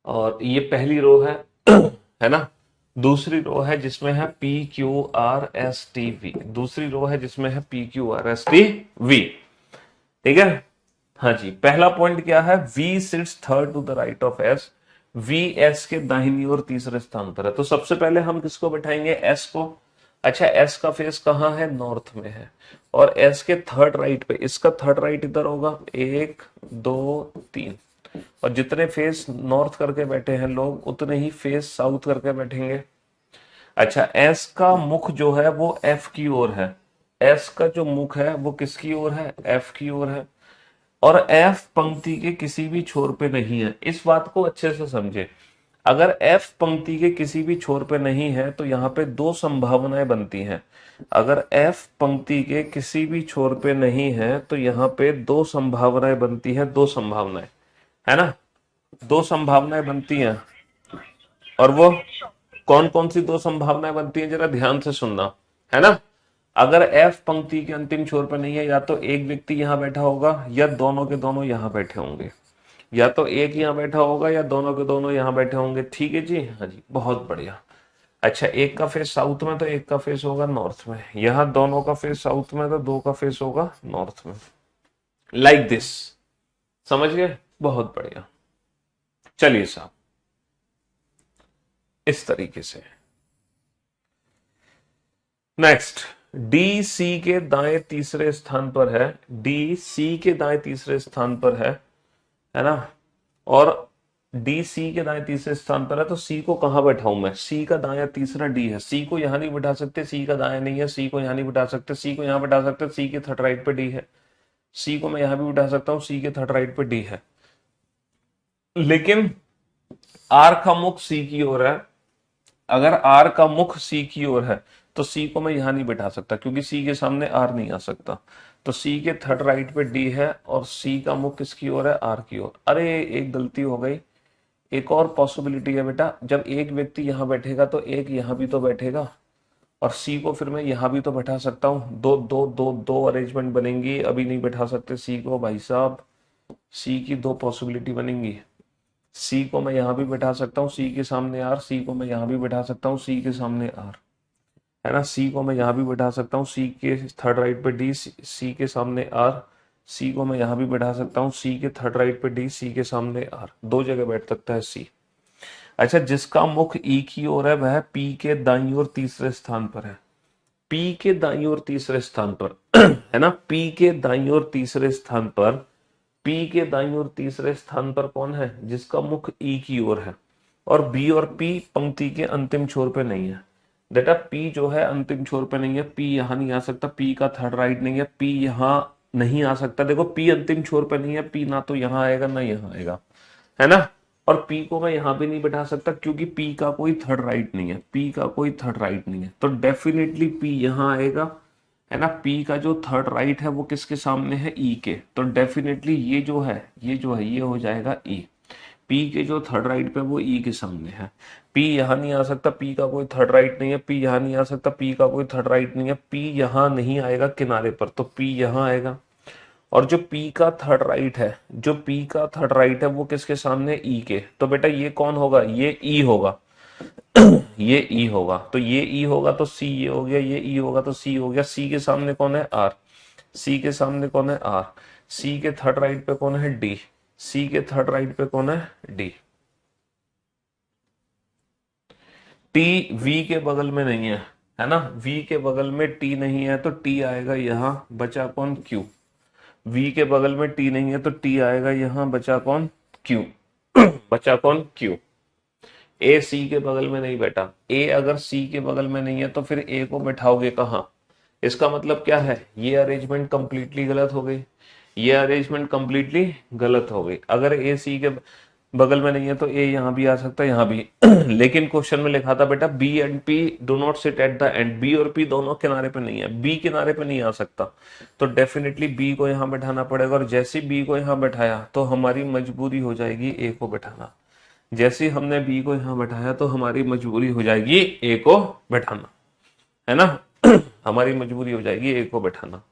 और ये पहली रो है है ना। दूसरी रो है जिसमें है p q r s t v, दूसरी रो है जिसमें है p q r s t v. ठीक है। हाँ जी, पहला पॉइंट क्या है, v sits third to the right of s. V s के दाहिनी और तीसरे स्थान पर है। तो सबसे पहले हम किसको बैठाएंगे, एस को। अच्छा, एस का फेस कहाँ है, नॉर्थ में है। और एस के थर्ड राइट पे, इसका थर्ड राइट इधर होगा, एक दो तीन। और जितने फेस नॉर्थ करके बैठे हैं लोग, उतने ही फेस साउथ करके बैठेंगे। अच्छा, एस का मुख जो है वो एफ की ओर है। एस का जो मुख है वो किसकी ओर है, एफ की ओर है। और एफ पंक्ति के किसी भी छोर पे नहीं है। इस बात को अच्छे से समझे। अगर एफ पंक्ति के किसी भी छोर पे नहीं है तो यहाँ पे दो संभावनाएं बनती हैं। अगर एफ पंक्ति के किसी भी छोर पे नहीं है तो यहाँ पे दो संभावनाएं बनती हैं, दो संभावनाएं, है ना। दो संभावनाएं बनती हैं। और वो कौन कौन सी दो संभावनाएं बनती हैं, जरा ध्यान से सुनना, है ना। अगर एफ पंक्ति के अंतिम छोर पर नहीं है, या तो एक व्यक्ति यहां बैठा होगा या दोनों के दोनों यहां बैठे होंगे। या तो एक यहां बैठा होगा या दोनों के दोनों यहां बैठे होंगे। ठीक है जी, हाँ जी, बहुत बढ़िया। अच्छा, एक का फेस साउथ में तो एक का फेस होगा नॉर्थ में। यहां दोनों का फेस साउथ में तो दो का फेस होगा नॉर्थ में। लाइक दिस, समझ गए, बहुत बढ़िया। चलिए साहब, इस तरीके से। नेक्स्ट, डी सी के दाएं तीसरे स्थान पर है। डी सी के दाएं तीसरे स्थान पर है ना। और डी सी के दाएं तीसरे स्थान पर है, तो सी को कहां बैठाऊं मैं, सी का दायां तीसरा डी है। सी को यहां नहीं बिठा सकते, सी का दायां नहीं है। सी को यहां नहीं बिठा सकते, सी को यहां बिठा सकते, सी के थर्ड राइट पे डी है। सी को मैं यहां भी बिठा सकता हूं, सी के थर्ड राइट पे डी है। लेकिन आर का मुख सी की ओर है। अगर आर का मुख सी की ओर है तो सी को मैं यहां नहीं बिठा सकता, क्योंकि सी के सामने आर नहीं आ सकता। तो सी के थर्ड राइट पे डी है और सी का मुख किसकी ओर है, आर की ओर। अरे, एक गलती हो गई। एक और पॉसिबिलिटी है बेटा, जब एक व्यक्ति यहां बैठेगा तो एक यहां भी तो बैठेगा। और सी को फिर मैं यहां भी तो बैठा सकता हूं। दो दो दो दो अरेंजमेंट बनेंगी। अभी नहीं बैठा सकते सी को भाई साहब। सी की दो पॉसिबिलिटी बनेंगी। सी को मैं यहां भी बैठा सकता हूँ, सी के सामने आर। सी को मैं यहां भी बैठा सकता हूँ, सी के सामने आर, है ना। सी को मैं यहां भी बैठा सकता हूँ, सी के थर्ड राइट पे डी, सी के सामने आर। सी को मैं यहां भी बैठा सकता हूँ, सी के थर्ड राइट पे डी, सी के सामने आर। दो जगह बैठ सकता है सी। अच्छा, जिसका मुख ई की ओर है वह पी के दाईं ओर तीसरे स्थान पर है। पी के दाईं ओर तीसरे स्थान पर है ना। पी के दाईं ओर तीसरे स्थान पर, पी के दाईं ओर तीसरे स्थान पर कौन है, जिसका मुख ई की ओर है। और बी और पी पंक्ति के अंतिम छोर पे नहीं है। बेटा, पी जो है अंतिम छोर पे नहीं है। पी यहां नहीं आ सकता, पी का थर्ड राइट नहीं है। पी यहां नहीं आ सकता। देखो, पी अंतिम छोर पे नहीं है। पी ना तो यहां आएगा ना यहां आएगा, है ना। और पी को मैं यहां भी नहीं बैठा सकता, क्योंकि पी का कोई थर्ड राइट नहीं है। पी का कोई थर्ड राइट नहीं है, तो डेफिनेटली पी यहां आएगा, है ना। पी का जो थर्ड राइट है वो किसके सामने है, ई के। तो डेफिनेटली ये जो है, ये हो जाएगा ई। पी के जो थर्ड राइट पे वो ई के सामने है। पी यहां नहीं आ सकता, पी का कोई थर्ड राइट नहीं है। पी यहां नहीं आ सकता, पी का कोई थर्ड राइट नहीं है। पी यहां नहीं आएगा किनारे पर, तो पी यहां आएगा। और जो पी का थर्ड राइट है, जो पी का थर्ड राइट है वो किसके सामने, ई के। तो बेटा ये कौन होगा, ये ई होगा। ये ई होगा, तो ये ई होगा तो सी ये हो गया, ये ई होगा तो सी हो गया। सी के सामने कौन है, आर। सी के सामने कौन है, आर। सी के थर्ड राइट पे कौन है, डी। सी के थर्ड राइट पे कौन है, डी। टी वी के बगल में नहीं है ना। वी के बगल में टी नहीं है तो टी आएगा यहां, बचा कौन, क्यू। वी के बगल में टी नहीं है तो टी आएगा यहां, बचा कौन, क्यू। बचा कौन, क्यू। ए सी के बगल में नहीं बैठा। ए अगर सी के बगल में नहीं है तो फिर ए को बैठाओगे कहाँ। इसका मतलब क्या है, ये अरेंजमेंट कंप्लीटली गलत हो गई। ये अरेंजमेंट कंप्लीटली गलत हो गई। अगर ए सी के बगल में नहीं है तो ए यहां भी आ सकता है, यहां भी लेकिन क्वेश्चन में लिखा था बेटा b and p do not sit at the end, b और पी दोनों किनारे पे नहीं है, बी किनारे पे नहीं आ सकता, तो डेफिनेटली बी को यहां बैठाना पड़ेगा। और जैसे बी को यहां बैठाया तो हमारी मजबूरी हो जाएगी ए को बैठाना। जैसे ही हमने बी को यहां बैठाया तो हमारी मजबूरी हो जाएगी ए को बैठाना, है ना। हमारी मजबूरी हो जाएगी ए को बैठाना।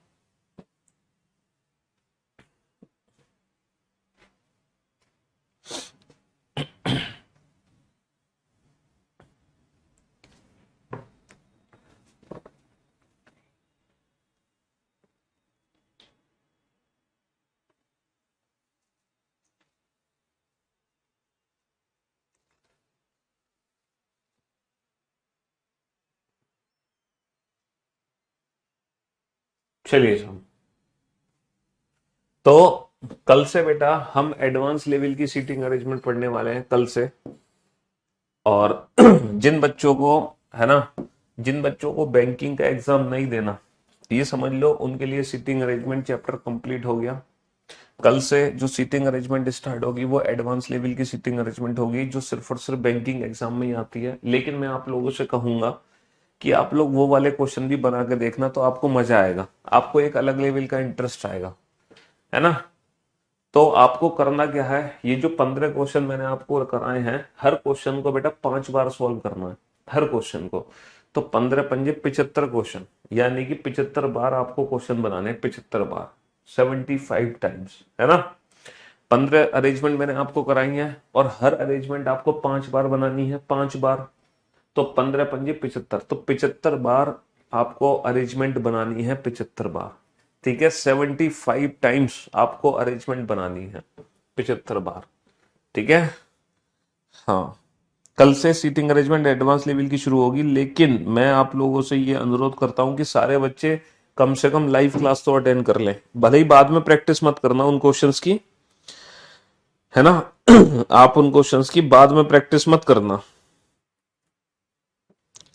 चलिए साहब, तो कल से बेटा हम एडवांस लेवल की सीटिंग अरेंजमेंट पढ़ने वाले हैं कल से। और जिन बच्चों को, है ना, जिन बच्चों को बैंकिंग का एग्जाम नहीं देना, ये समझ लो उनके लिए सीटिंग अरेंजमेंट चैप्टर कंप्लीट हो गया। कल से जो सीटिंग अरेंजमेंट स्टार्ट होगी वो एडवांस लेवल की सीटिंग अरेंजमेंट होगी, जो सिर्फ और सिर्फ बैंकिंग एग्जाम में ही आती है। लेकिन मैं आप लोगों से कहूंगा कि आप लोग वो वाले क्वेश्चन भी बना के देखना, तो आपको मजा आएगा, आपको एक अलग लेवल का इंटरेस्ट आएगा, है ना। तो आपको करना क्या है, ये जो 15 क्वेश्चन मैंने आपको कराए हैं, हर क्वेश्चन को बेटा 5 बार सॉल्व करना है, हर क्वेश्चन को। तो 15 पंजे 75 क्वेश्चन, यानी कि 75 बार आपको क्वेश्चन बनाने हैं, 75 बार, 75 टाइम्स, है ना। 15 अरेंजमेंट मैंने आपको कराई है और हर अरेंजमेंट आपको 5 बार बनानी है, 5 बार। तो 15 पंजे 75, तो 75 बार आपको अरेंजमेंट बनानी है, 75 बार। ठीक है, 75 टाइम्स आपको अरेंजमेंट बनानी है, 75 बार। ठीक है, हाँ। कल से सीटिंग अरेंजमेंट एडवांस लेवल की शुरू होगी, लेकिन मैं आप लोगों से ये अनुरोध करता हूं कि सारे बच्चे कम से कम लाइव क्लास तो अटेंड कर लें। भले ही बाद में प्रैक्टिस मत करना उन क्वेश्चंस की, है ना। आप उन क्वेश्चंस की बाद में प्रैक्टिस मत करना,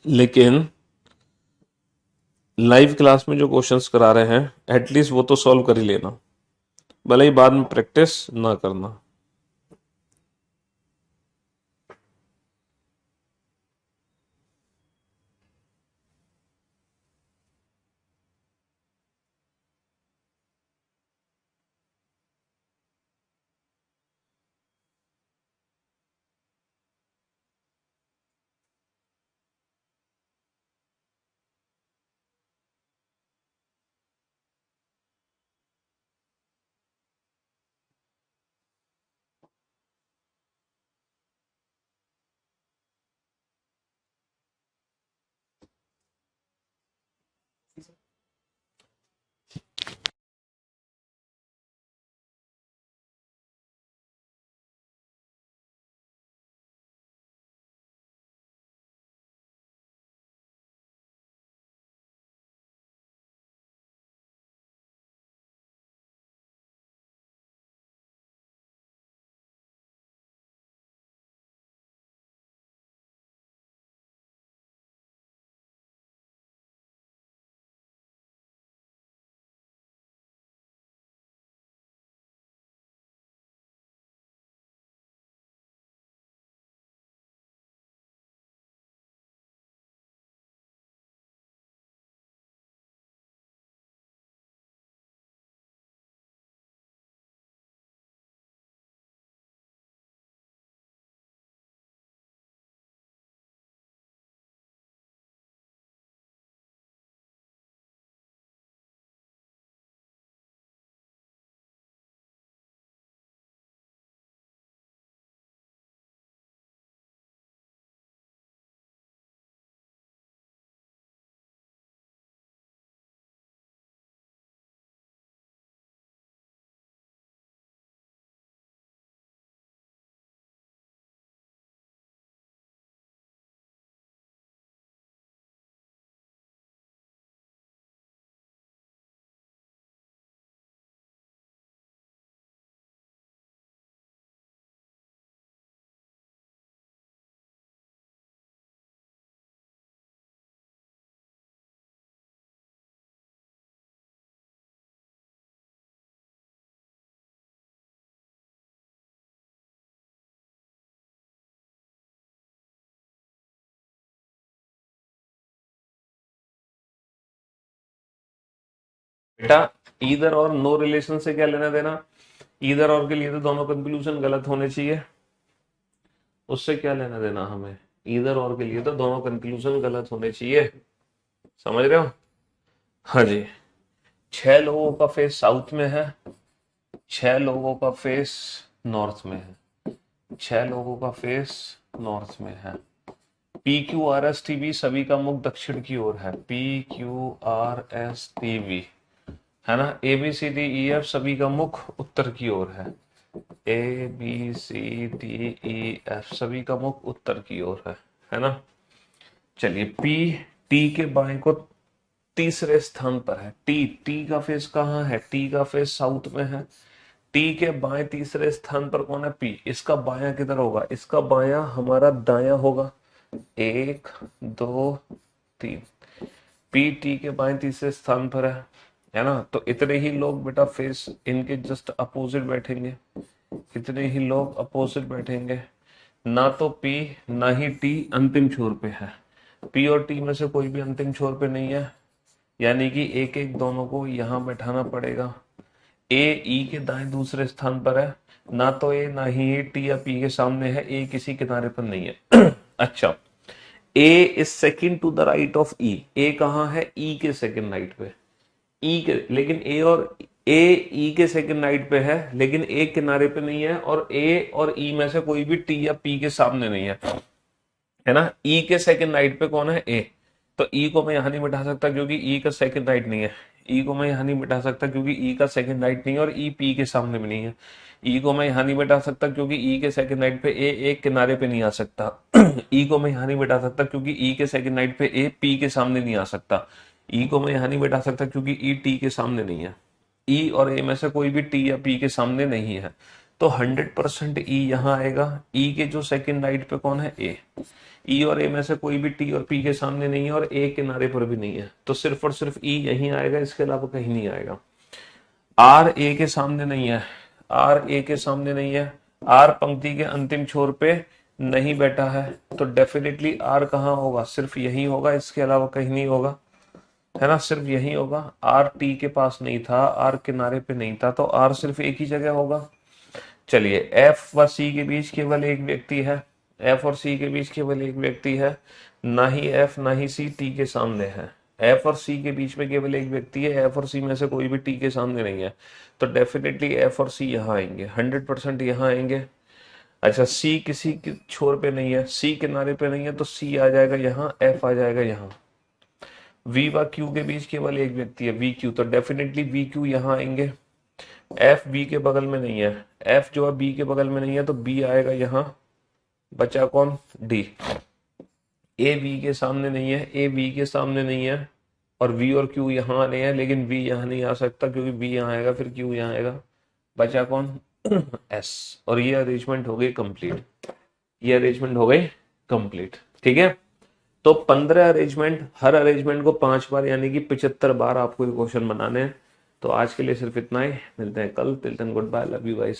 लेकिन लाइव क्लास में जो क्वेश्चंस करा रहे हैं एटलीस्ट वो तो सॉल्व कर ही लेना, भले ही बाद में प्रैक्टिस ना करना। बेटा ईदर और नो रिलेशन से क्या लेना देना, ईदर और के लिए तो दोनों कंक्लूजन गलत होने चाहिए, उससे क्या लेना देना हमें, ईदर और के लिए तो दोनों कंक्लूजन गलत होने चाहिए, समझ रहे हो। हाँ जी, 6 लोगों का फेस साउथ में है, 6 लोगों का फेस नॉर्थ में है, 6 लोगों का फेस नॉर्थ में है। P q r s t v सभी का मुख दक्षिण की ओर है, p q r s t v है ना। A b c d e f सभी का मुख उत्तर की ओर है, a b c d e f सभी का मुख उत्तर की ओर है ना। चलिए पी टी के बाएं को तीसरे स्थान पर है, टी टी का फेस कहाँ है, टी का फेस साउथ में है, टी के बाएं तीसरे स्थान पर कौन है, पी। इसका बायां किधर होगा, इसका बायां हमारा दायां होगा, 1 2 3, पी टी के बाएं तीसरे स्थान पर है ना। तो इतने ही लोग बेटा फेस इनके जस्ट अपोजिट बैठेंगे, इतने ही लोग अपोजिट बैठेंगे, ना तो पी ना ही टी अंतिम छोर पे है, पी और टी में से कोई भी अंतिम छोर पे नहीं है, यानी कि एक एक दोनों को यहां बैठाना पड़ेगा। ए ई के दाएं दूसरे स्थान पर है, ना तो ए ना ही ए टी या पी के सामने है, ए किसी किनारे पर नहीं है। अच्छा, A is second to the right of E, A कहाँ है, ई के सेकंड राइट पे, ई के, लेकिन ए और ए ई के सेकंड राइट पे है, लेकिन ए किनारे पे नहीं है, और ए और ई में से कोई भी टी या पी के सामने नहीं है ना। ई के सेकंड राइट पे कौन है, ए, तो ई को मैं यहां नहीं बिठा सकता क्योंकि ई का सेकंड राइट नहीं है, ई को मैं यहां नहीं बिठा सकता क्योंकि ई का सेकंड राइट नहीं है, और ई पी के सामने भी नहीं है। ई को मैं यहां नहीं बिठा सकता क्योंकि ई के सेकंड राइट पे ए एक किनारे पे नहीं आ सकता। ई को मैं यहां नहीं बिठा सकता क्योंकि ई के सेकंड राइट पे ए पी के सामने नहीं आ सकता। ई को मैं यहां नहीं बिठा सकता क्योंकि ई टी के सामने नहीं है, ई और ए में से कोई भी टी या पी के सामने नहीं है। तो 100% ई यहां आएगा, ई के जो सेकंड राइट पे कौन है, ए। ई और ए में से कोई भी टी और पी के सामने नहीं है, और ए किनारे पर भी नहीं है, तो सिर्फ और सिर्फ ई यहीं आएगा, इसके अलावा कहीं नहीं आएगा। आर ए के सामने नहीं है, आर ए के सामने नहीं है, आर पंक्ति के अंतिम छोर पे नहीं बैठा है, तो डेफिनेटली आर कहाँ होगा, सिर्फ यही होगा, इसके अलावा कहीं नहीं होगा, है ना, सिर्फ यही होगा। आर टी के पास नहीं था, आर किनारे पे नहीं था, तो आर सिर्फ एक ही जगह होगा। चलिए एफ व सी के बीच केवल एक व्यक्ति है, एफ और सी के बीच केवल एक व्यक्ति है, ना ही एफ ना ही सी टी के सामने है। एफ और सी के बीच में केवल एक व्यक्ति है, एफ और सी में से कोई भी टी के सामने नहीं है, तो डेफिनेटली एफ और सी यहाँ आएंगे, 100% यहाँ आएंगे। अच्छा, सी किसी के छोर पे नहीं है, सी किनारे पे नहीं है, तो सी आ जाएगा यहाँ, एफ आ जाएगा यहाँ। वी व क्यू के बीच केवल एक व्यक्ति है, वी क्यू, तो डेफिनेटली वी क्यू यहाँ आएंगे। एफ बी के बगल में नहीं है, एफ जो है बी के बगल में नहीं है, तो बी आएगा यहाँ, बचा कौन, डी। ए बी के सामने नहीं है, ए बी के सामने नहीं है, और वी और क्यू यहाँ आने हैं, लेकिन वी यहाँ नहीं आ सकता क्योंकि वी यहाँ आएगा, फिर क्यू यहाँ आएगा, बचा कौन, एस। और ये अरेंजमेंट हो गई कंप्लीट, ये अरेंजमेंट हो गई कंप्लीट, ठीक है। तो 15 अरेंजमेंट, हर अरेंजमेंट को 5 बार यानी कि 75 बार आपको ये क्वेश्चन बनाने हैं। तो आज के लिए सिर्फ इतना ही, मिलते हैं कल, till then goodbye, love you guys.